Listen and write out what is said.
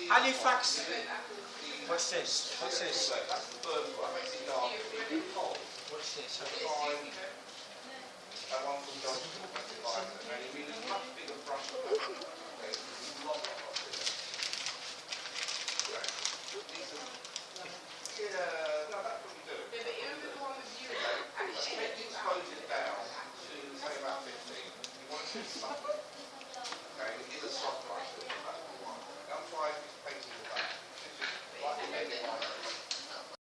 Halifax. What's this? What's this? That's the first one. What's this? That one from Johnson, and you need a much bigger brush. Okay, lot bigger. Right. Yeah, no, that's what we do. Yeah, but you know the one with you. Take the exposure down to say about 15. You want it to be soft. Okay, it is a soft line.